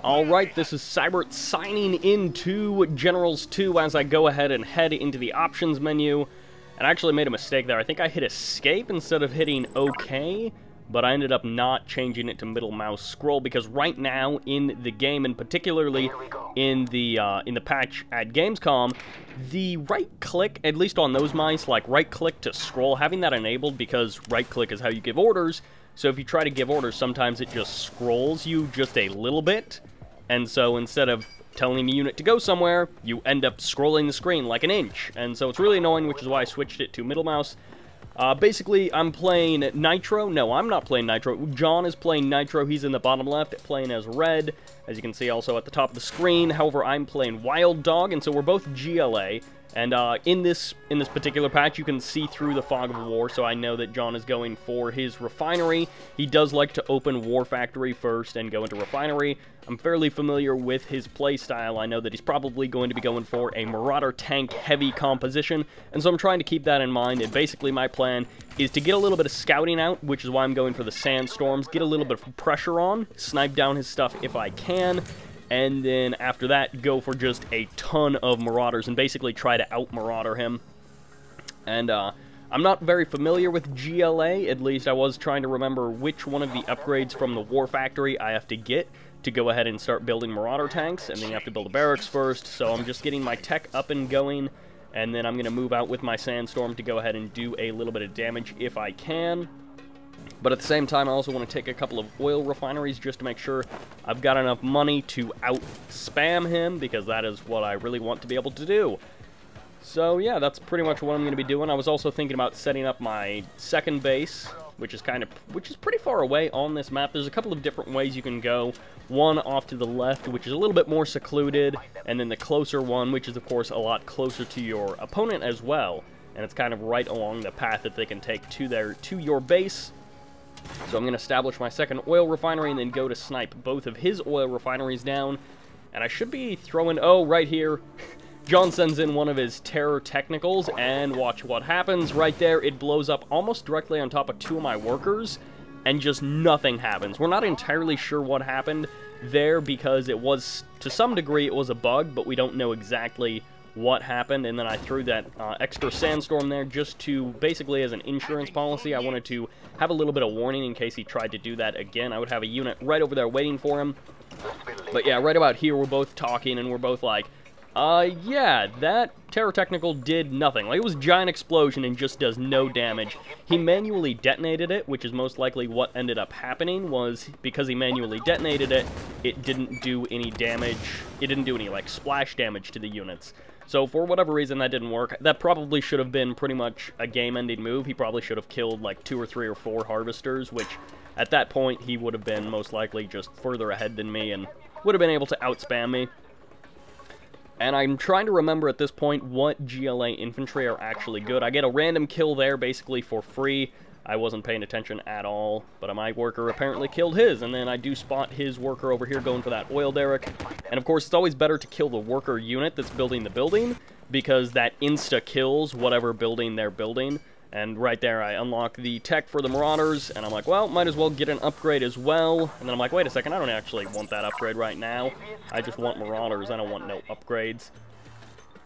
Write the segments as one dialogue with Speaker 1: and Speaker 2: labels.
Speaker 1: Alright, this is Sybert signing into Generals 2 as I go ahead and head into the options menu. And I actually made a mistake there. I think I hit escape instead of hitting OK, but I ended up not changing it to middle mouse scroll because right now in the game, and particularly in the patch at GamesCOM, the right click, at least on those mice, like right click to scroll, having that enabled because right click is how you give orders. So if you try to give orders, sometimes it just scrolls you just a little bit. And so instead of telling the unit to go somewhere, you end up scrolling the screen like an inch. And so it's really annoying, which is why I switched it to middle mouse. Basically, I'm playing Nitro. No, I'm not playing Nitro. John is playing Nitro. He's in the bottom left, playing as Red, as you can see also at the top of the screen. However, I'm playing Wild Dog, and so we're both GLA. And in this particular patch, you can see through the fog of war, so I know that John is going for his refinery. He does like to open War Factory first and go into refinery. I'm fairly familiar with his playstyle. I know that he's probably going to be going for a Marauder tank heavy composition, and so I'm trying to keep that in mind. And basically my plan is to get a little bit of scouting out, which is why I'm going for the sandstorms, get a little bit of pressure on, snipe down his stuff if I can, and then after that, go for just a ton of Marauders and basically try to out-Marauder him. And I'm not very familiar with GLA, at least I was trying to remember which one of the upgrades from the War Factory I have to get to go ahead and start building Marauder tanks, and then you have to build a barracks first, so I'm just getting my tech up and going, and then I'm going to move out with my Sandstorm to go ahead and do a little bit of damage if I can. But at the same time, I also want to take a couple of oil refineries just to make sure I've got enough money to out-spam him, because that is what I really want to be able to do. So yeah, that's pretty much what I'm going to be doing. I was also thinking about setting up my second base, which is pretty far away on this map. There's a couple of different ways you can go. One off to the left, which is a little bit more secluded, and then the closer one, which is of course a lot closer to your opponent as well. And it's kind of right along the path that they can take to your base. So I'm going to establish my second oil refinery and then go to snipe both of his oil refineries down. And I should be throwing... Oh, right here. John sends in one of his terror technicals, and watch what happens. Right there, it blows up almost directly on top of two of my workers, and just nothing happens. We're not entirely sure what happened there because it was, to some degree, it was a bug, but we don't know exactly what happened. And then I threw that extra sandstorm there just to, basically as an insurance policy, I wanted to have a little bit of warning in case he tried to do that again. I would have a unit right over there waiting for him. But yeah, right about here, we're both talking, and we're both like, yeah, that terror technical did nothing. Like, it was a giant explosion and just does no damage. He manually detonated it, which is most likely what ended up happening, was because he manually detonated it, it didn't do any damage. It didn't do any, like, splash damage to the units. So for whatever reason, that didn't work. That probably should have been pretty much a game-ending move. He probably should have killed, like, 2 or 3 or 4 harvesters, which, at that point, he would have been most likely just further ahead than me and would have been able to outspam me. And I'm trying to remember at this point what GLA infantry are actually good. I get a random kill there basically for free. I wasn't paying attention at all, but my worker apparently killed his, and then I do spot his worker over here going for that oil derrick. And of course, it's always better to kill the worker unit that's building the building, because that insta-kills whatever building they're building. And right there, I unlock the tech for the Marauders, and I'm like, well, might as well get an upgrade as well. And then I'm like, wait a second, I don't actually want that upgrade right now. I just want Marauders, I don't want no upgrades.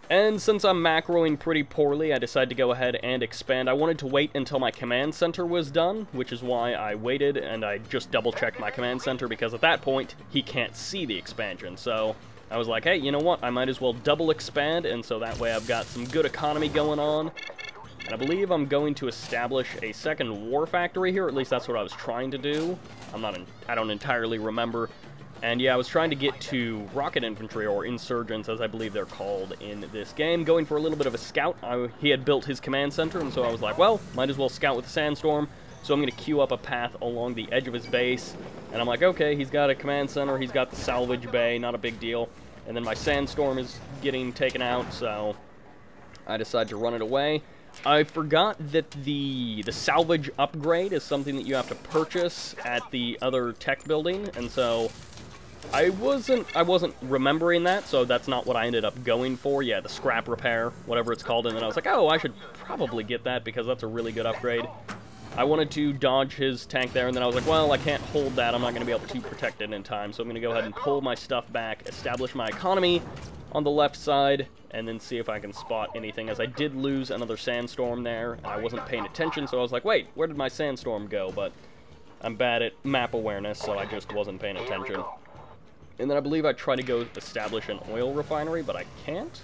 Speaker 1: And since I'm macroing pretty poorly, I decided to go ahead and expand. I wanted to wait until my command center was done, which is why I waited, and I just double-checked my command center, because at that point, he can't see the expansion. So I was like, hey, you know what, I might as well double expand, and so that way I've got some good economy going on. And I believe I'm going to establish a second war factory here, at least that's what I was trying to do. I don't entirely remember. And yeah, I was trying to get to rocket infantry, or insurgents, as I believe they're called in this game, going for a little bit of a scout. He had built his command center, and so I was like, well, might as well scout with the sandstorm. So I'm going to queue up a path along the edge of his base. And I'm like, okay, he's got a command center, he's got the salvage bay, not a big deal. And then my sandstorm is getting taken out, so I decide to run it away. I forgot that the salvage upgrade is something that you have to purchase at the other tech building, and so I wasn't remembering that, so that's not what I ended up going for. Yeah, the scrap repair, whatever it's called, and then I was like, oh, I should probably get that because that's a really good upgrade. I wanted to dodge his tank there, and then I was like, well, I can't hold that. I'm not going to be able to protect it in time, so I'm going to go ahead and pull my stuff back, establish my economy on the left side, and then see if I can spot anything, as I did lose another sandstorm there. I wasn't paying attention, so I was like, wait, where did my sandstorm go? But I'm bad at map awareness, so I just wasn't paying attention. And then I believe I tried to go establish an oil refinery, but I can't.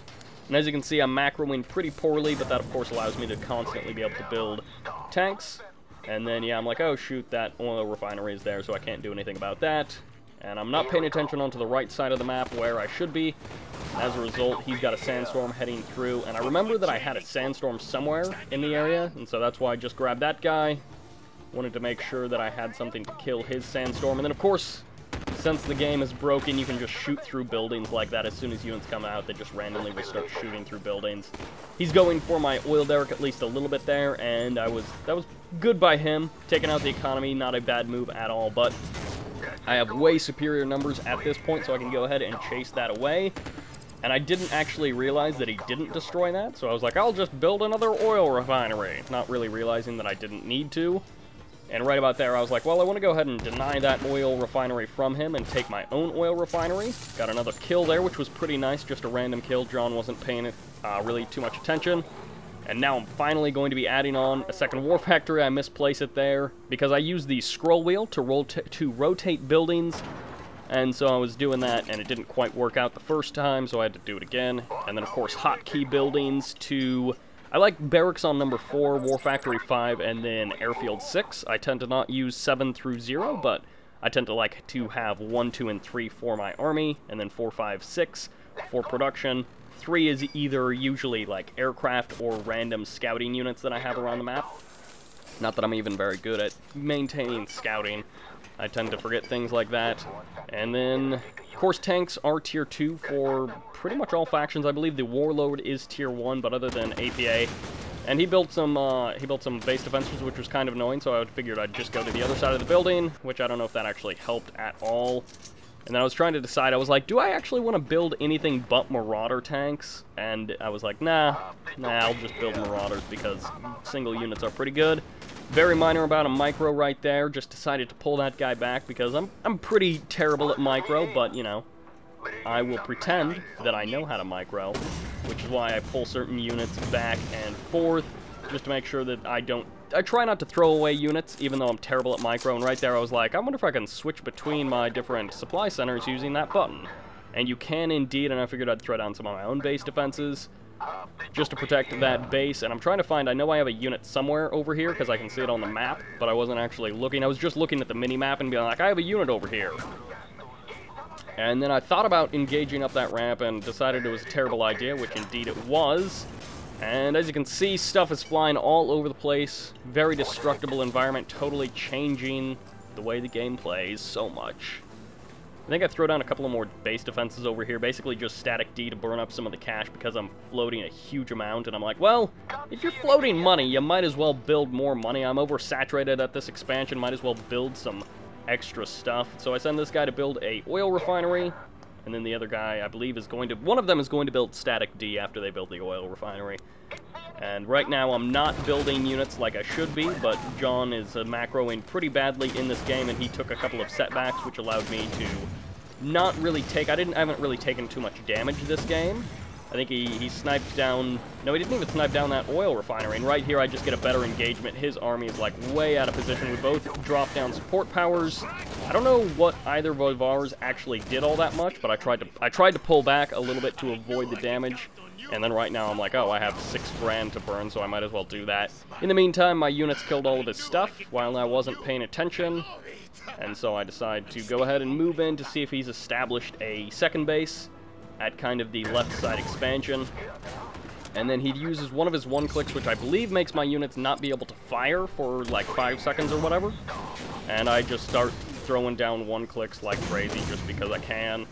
Speaker 1: And as you can see, I'm macroing pretty poorly, but that, of course, allows me to constantly be able to build tanks. And then, yeah, I'm like, oh, shoot, that oil refinery is there, so I can't do anything about that. And I'm not paying attention onto the right side of the map where I should be. As a result, he's got a sandstorm heading through. And I remember that I had a sandstorm somewhere in the area, and so that's why I just grabbed that guy. Wanted to make sure that I had something to kill his sandstorm. And then, of course, since the game is broken, you can just shoot through buildings like that. As soon as units come out, they just randomly will start shooting through buildings. He's going for my oil derrick at least a little bit there, and that was good by him. Taking out the economy, not a bad move at all, but I have way superior numbers at this point, so I can go ahead and chase that away. And I didn't actually realize that he didn't destroy that, so I was like, I'll just build another oil refinery, not really realizing that I didn't need to. And right about there, I was like, well, I want to go ahead and deny that oil refinery from him and take my own oil refinery. Got another kill there, which was pretty nice, just a random kill. John wasn't paying it really too much attention. And now I'm finally going to be adding on a second war factory. I misplaced it there because I used the scroll wheel to rotate buildings. And so I was doing that, and it didn't quite work out the first time, so I had to do it again. And then, of course, hotkey buildings to... I like barracks on number 4, War Factory 5, and then Airfield 6. I tend to not use 7 through 0, but I tend to like to have 1, 2, and 3 for my army, and then 4, 5, 6 for production. 3 is either usually like aircraft or random scouting units that I have around the map. Not that I'm even very good at maintaining scouting. I tend to forget things like that. And then, of course, tanks are tier 2 for pretty much all factions. I believe the Warlord is tier 1, but other than APA. And he built some base defenses, which was kind of annoying, so I figured I'd just go to the other side of the building, which I don't know if that actually helped at all. And then I was trying to decide, I was like, do I actually want to build anything but Marauder tanks? And I was like, nah, I'll just build Marauders because single units are pretty good. Very minor about a micro right there. Just decided to pull that guy back because I'm pretty terrible at micro, but, you know, I will pretend that I know how to micro, which is why I pull certain units back and forth, just to make sure that I try not to throw away units, even though I'm terrible at micro, and right there I was like, I wonder if I can switch between my different supply centers using that button. And you can indeed, and I figured I'd throw down some of my own base defenses, just to protect that base. And I'm trying to find, I know I have a unit somewhere over here, because I can see it on the map, but I wasn't actually looking. I was just looking at the mini-map and being like, I have a unit over here. And then I thought about engaging up that ramp and decided it was a terrible idea, which indeed it was. And as you can see, stuff is flying all over the place. Very destructible environment, totally changing the way the game plays so much. I think I throw down a couple of more base defenses over here, basically just static D to burn up some of the cash because I'm floating a huge amount, and I'm like, well, if you're floating money, you might as well build more money. I'm oversaturated at this expansion, might as well build some extra stuff. So I send this guy to build a oil refinery, and then the other guy, I believe, is going to... One of them is going to build static D after they build the oil refinery. And right now, I'm not building units like I should be, but John is macroing pretty badly in this game, and he took a couple of setbacks, which allowed me to not really take... I haven't really taken too much damage this game. I think he sniped down... No, he didn't even snipe down that oil refinery. And right here, I just get a better engagement. His army is, like, way out of position. We both drop down support powers. I don't know what either of ours actually did all that much, but I tried to pull back a little bit to avoid the damage. And then right now, I'm like, oh, I have 6 grand to burn, so I might as well do that. In the meantime, my units killed all of his stuff while I wasn't paying attention. And so I decide to go ahead and move in to see if he's established a second base at kind of the left side expansion. And then he uses one of his one-clicks, which I believe makes my units not be able to fire for like 5 seconds or whatever. And I just start throwing down one-clicks like crazy just because I can.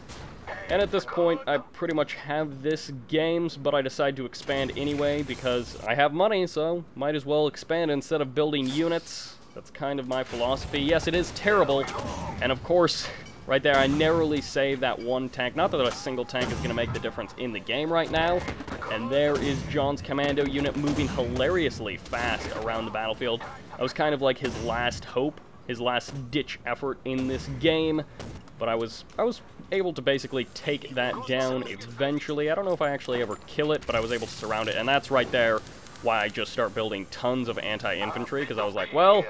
Speaker 1: And at this point, I pretty much have this games, but I decide to expand anyway because I have money, so might as well expand instead of building units. That's kind of my philosophy. Yes, it is terrible, and of course... Right there, I narrowly saved that one tank. Not that a single tank is going to make the difference in the game right now, And there is John's commando unit moving hilariously fast around the battlefield. That was kind of like his last hope, his last-ditch effort in this game. But I was able to basically take that down eventually. I don't know if I actually ever kill it, but I was able to surround it. And that's right there why I just start building tons of anti-infantry, because I was like, well,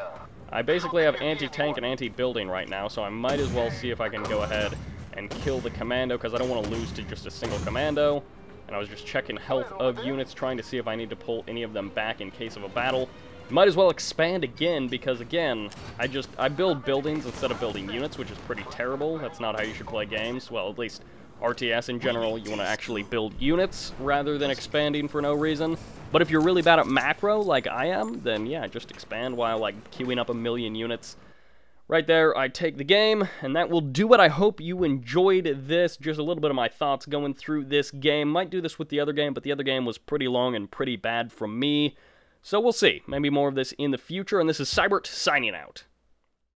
Speaker 1: I basically have anti-tank and anti-building right now, so I might as well see if I can go ahead and kill the commando, because I don't want to lose to just a single commando. And I was just checking health of units, trying to see if I need to pull any of them back in case of a battle. Might as well expand again, because again, I build buildings instead of building units, which is pretty terrible. That's not how you should play games. Well, at least RTS in general, you want to actually build units rather than expanding for no reason. But if you're really bad at macro, like I am, then yeah, just expand while like queuing up a million units. Right there, I take the game, and that will do it. I hope you enjoyed this. Just a little bit of my thoughts going through this game. Might do this with the other game, but the other game was pretty long and pretty bad from me. So we'll see. Maybe more of this in the future, and this is Sybert signing out.